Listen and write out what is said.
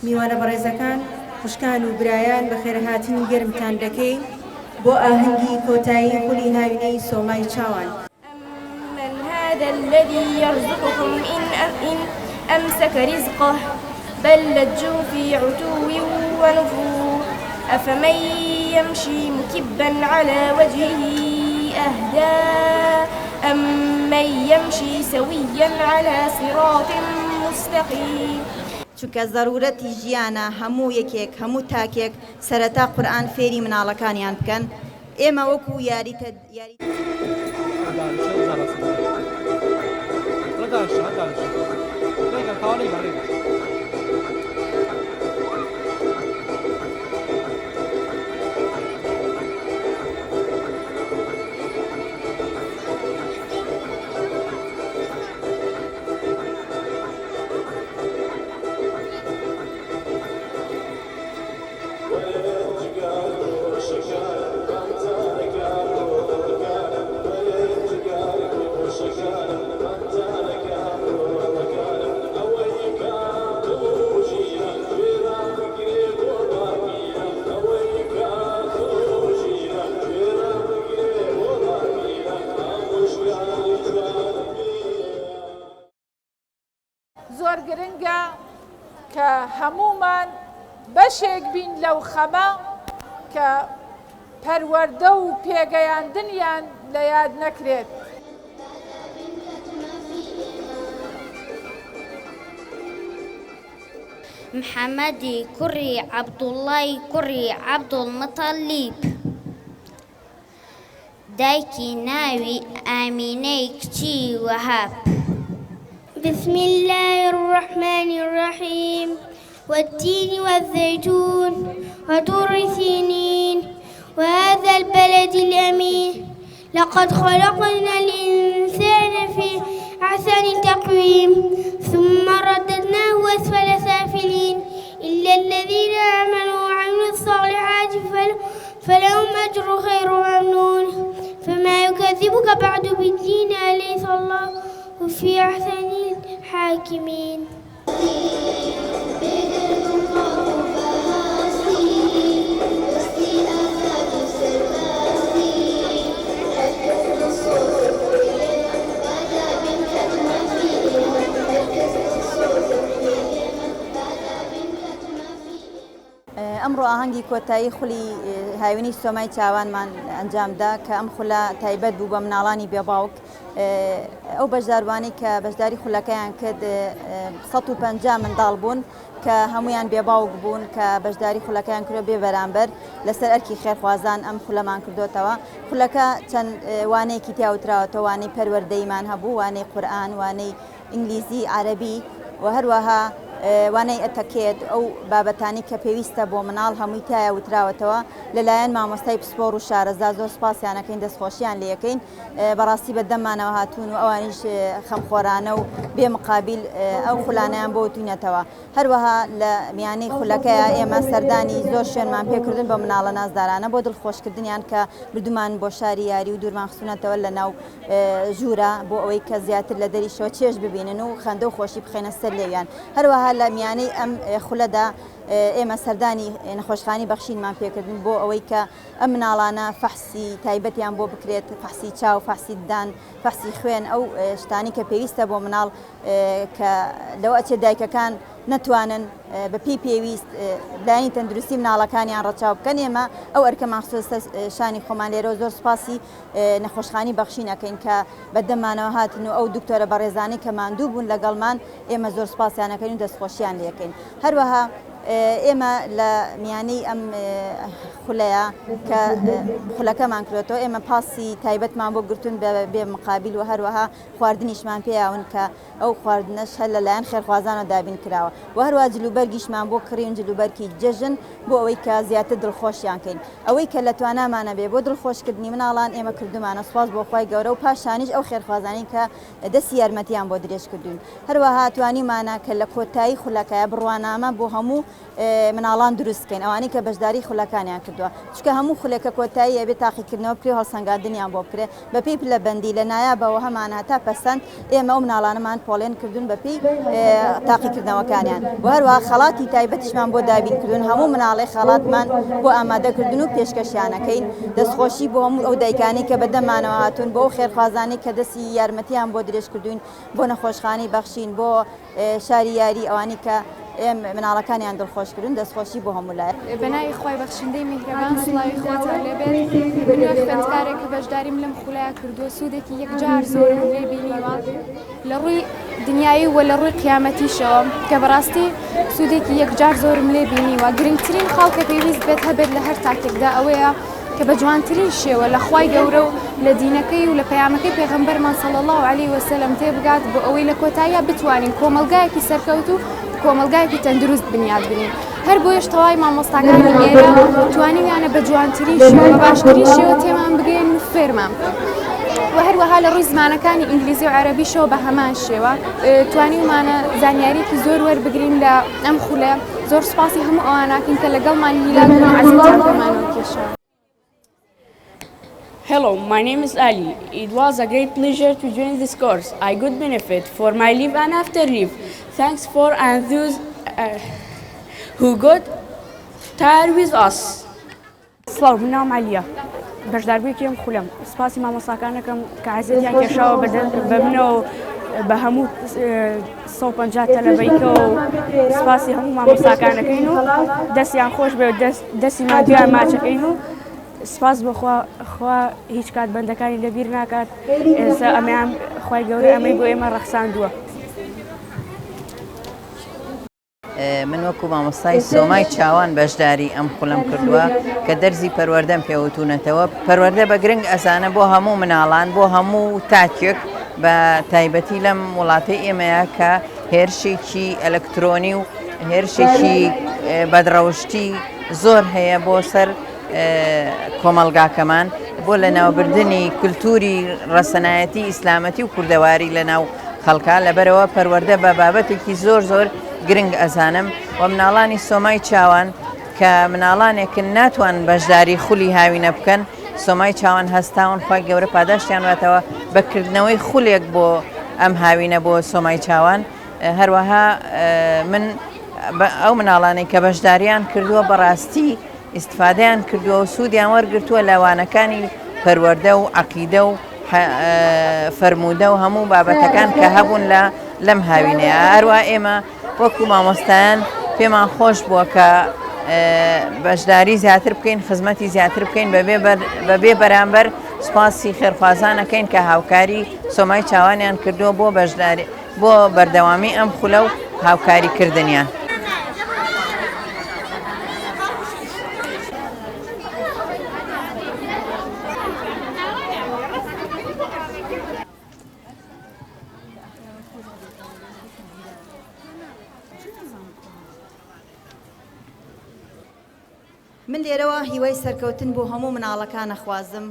میوانە بەڕێزەکان خوشکان و برایان بە خێرهاتنی گەرمتان دەکەین بۆ ئاهەنگی کۆتایی خولی هاوینەی سۆمای چاوان. من هذا الذي يرزقكم إن أمسك رزقه بل لجوا في عتو ونفور أفمن يمشي مكبا على وجهه أهدى أمن يمشي سويا على صراط مستقيم. چونکە زەرورەتی ژیانە هەموو یەکێک هەموو تاکێک سەرەتا قورئان فێری مناڵەکانیان بکەن. ئێمە وەکو یاریتە زۆر گرنگە کە هەمومان بەشێک بین لەو خەمە کە پەروەردە و پێگەیاندنیان لە یاد نەکرێت. محەممەدی کوڕی عەبدوڵڵای کوڕی عەبدوڵمەتەلیب دایکی ناوی ئامینەی کچی وەهاب. بسم الله الرحمن الرحيم والتين والزيتون وطور سينين وهذا البلد الأمين لقد خلقنا الإنسان في أحسن تقويم ثم رددناه أسفل سافلين إلا الذين آمنوا وعملوا الصالحات فلهم أجر غير ممنون فما يكذبك بعد بالدين أليس الله وفي أحسن الحاكمين. ئەمڕۆ ئاهەنگی کۆتایی خولی هاوینی سۆمای چاوانمان ئەنجامدا کە ئەم خولە تایبەت بوو بە مناڵانی بێباوک. ئەو بەشداروانەی کە بەشداری خولەکەیان کرد 150 منداڵ بوون کە هەمویان بێباوک بوون کە بەشداری خولەکەیان کردو بێ بەرامبەر لەسەر ئەرکی خێرخوازان ئەم خولەمان کردوتەوە. خولەکە چەند وانەیەکی تیاوتراوەتەوە، وانەی پەروەردەیمان هەبوو، وانەی قورئان، وانەی ئینگلیزی، عەرەبی و هەروەها وانەی ئەتەکێت ئەو بابەتانی کە پێویستە بۆ مناڵ هەمووی تایە وتراوەتەوە. لەلایەن مامۆستای پسپۆڕ و شارەزا زۆر سپاسیانەکەین، دەستخۆشییان لەکەین. بەڕاستی بەدەممانەوە هاتوون و ئەوانیش خەمخۆرانە و بێمقابل ئەو خولانەیان بۆ وتوینەتەوە. هەروەها لە میانەی خولەکەیە ئێمە سەردانی زۆر شوێنمان پێکردن بە مناڵە نازدارانە بۆ دڵخۆشکردنیان کە بردومان بۆ شاری یاری و دوورمان خستونەتەوە لە ناو ژوورە بۆ ئەوەی کە زیاتر لە دەریشەوە چێژ ببینن و خەندە و خۆشی بخێنە سەر لێویان. هەروەها لە میانەی ئەم خولەدا ئێمە سەردانی نەخۆشخانی بەخشینمان پێکردن بۆ ئەوەی کە ئەم مناڵانە فەحسی تایبەتیان بۆ بکرێت، فەحسی چاو، فەحسی ددان، فەحسی خوێن، ئەو شتانی کە پێویستە بۆ مناڵ کە لەو ئەچێ دایکەکان نەتوانن بە پێویست لایەنی تەندروستی مناڵەکانیان ڕەچاو بکەن. ئێمە ئەو ئەرکە مەخسووسە شانی خۆمان لێرە و زۆر سوپاسی نەخۆشخانی بەخشینەکەین کە بەدەمانەوە هاتن و ئەو دکتۆرە بەڕێزانەی کە ماندوو بوون لەگەڵمان ئێمە زۆر سپاسیانەکەین و دەستخۆشییان لێکەین. هەروەها ئێمە لە میانەی ئەم خولەیە کە خولەکەمان کردێتەوە ئێمە پاسی تایبەتمان بۆ گرتون بێ مقابل و هەروەها خواردنیشمان پێیاون کە ئەو خواردنەش هەر لەلایەن خێرخوازانەوە دابین کراوە و هەروەها جلوبەرگیشمان بۆ کڕین، جلوبەرکی جەژن بۆ ئەوەی کە زیاتر دڵخۆشیان کەین. ئەوەی کە لە توانامانە بێ بۆ دڵخۆشکردنی مناڵان ئێمە کردومانە. سوپاس بۆ خوای گەورە و پاشانیش ئەو خێرخوازانی کە دەستی یارمەتیان بۆ درێژ کردوون. هەروەها توانیمانە کە لە کۆتایی خولەکەیە بڕوانامە بۆ هەموو مناڵان دروستکەین ئەوانەی کە بەشداری خولەکانیان کردووە چکە هەموو خولێکە کۆتایی ئەبێ تاقیکردنەوە بکرێ هەڵسەنگاندنیان بۆ بکرێ بەپێی لە بەندی لە نایابەوە هەمان هەتا پەسەند ئێمە ئەو مناڵانەمان پۆڵێن کردوون بەپێی تاقیکردنەوەکانیان بۆ هەروەها خەڵاتی تایبەتیشمان بۆ دابینکردون هەموو مناڵی خەڵاتمان بۆ ئامادەکردن و پێشکەشیانەکەین دەستخۆشی بۆ هەموو ئەو دایکانی کە بەدەمانەوە هاتوون بۆ خێرخوازانی کە دەستی یارمەتیان بۆ درێژکردوین بۆ نەخۆشخانەی بەخشین بۆ شاری یاری ئەوانی کە مناڵەکانیان دڵخۆشکردن دەستخۆشی بۆ هەموو لایە بەناوی خۆی بەخشندەی میهرەبان سڵاوی خۆتان لێبێت بنوێ خوێندکارێک کە بەشداریم لەم خولایە کردووە سوودێکی یەکجار زۆرم لێ بینیوە لە ڕووی دنیایی و لە ڕووی قیامەتیشەوە کە بەڕاستی سوودێکی یەکجار زۆرم لێ بینیوە گرنگترین خاڵکە پێویست بێت هەبێت لە هەر تاکێکدا ئەوەیە کە بە جوانترین شێوە لە خوای گەورە و لە دینەکەی و لە پەیامەکەی پێغەمبەرمان صلی الله علیه وسلم تێبگات بۆ ئەوەی لە کۆتاییە بتوانین کۆمەلگایەکی سەرکەوت و کۆمەلگایەکی تەندروست بنیاد بنین هەر بۆ یشتەوای مامۆستاکانی ئێرە توانیویانە بە جوانترین شێوە بە باشترین شێوە تێمان بگەین و فێرمان و هەروەها لە ڕووی زمانەکانی ئینگلیزی و عەرەبیشەوە بە هەمان شێوە توانیمانە زانیاریکی زۆر وەربگرین لە ئەم خولە زۆر سوپاسی هەموو ئەواناکەین کە لەگەڵمان هیلال و عەزیزان پێمانەوە کێشاوە. Hello, my name is Ali. It was a great pleasure to join this course. I could benefit for my leave and after leave. Thanks for and those who got tired with us. سڵاو مناوم عەلیە بەشداربوویەکیم خولەم سپاسی مامۆستاکانەکەم کە عەزیزیان کێشاوە بە منەوە بە هەموو 150 تەلەبەیکەوە و سپاسی هەموو مامۆستاکانەکەین و دەستیان خۆش بێ و دەستی مادویان ماچەکەین و سپاس بەخوا هیچ کات بەندەکانی لەبیر ناکات ئێستا ئەمەیان خوای گەورەی ئەمەی بۆ ئێمە ڕەخساندووە. من وەکو مامۆستای سۆمای چاوان بەشداری ئەم خولەم کردووە کە دەرزی پەروەردەم پێوتونەتەوە پەروەردە بە گرنگ ئەسانە بۆ هەموو مناڵان بۆ هەموو تاکێک بە تایبەتی لەم وڵاتی ئێمەیە کە هێرشێکی ئەلکترۆنی و هێرشێکی بەدڕەوشتی زۆر هەیە بۆ سەر کۆمەلگاکەمان بۆ لە ناوبردنی کولتوری ڕەسەنایەتی ئیسلامەتی و کوردەواری لە ناو خەڵکا لەبەرەوە پەروەردە بە بابەتێکی زۆر گرنگ ئەزانم و مناڵانی سۆمای چاوان کە مناڵانێکن ناتوان بەشداری خولی هاوینە بکەن سۆمای چاوان هەستاون خۆی گەورە پاداشتیان واتەوە بەکردنەوەی خولێک بۆ ئەم هاوینە بۆ سۆمای چاوان هەروەها من ئەو مناڵانەی کە بەشداریان کردووە بەڕاستی ئیسفادەیان کردووە و سوودیان وەرگرتووە لەوانەکانی پەروەردە و عەقیدە و فەرموودە و هەموو بابەتەکان کە هەبوون لەم هاوینەیە هەروە ئێمە وەکو مامۆستایان پێمان خۆش بووە کە بەشداری زیاتر بکەین خزمەتی زیاتر بکەین بەبێ بەرامبەر سوپاسی خێرخوازانەکەین کە هاوکاری سۆمای چاوانیان کردووە بۆ بەشداری بۆ بەردەوامی ئەم خولە و هاوکاریکردنیان. من لێرەوە هیوای سەرکەوتن بۆ هەموو مناڵەکان نەخوازم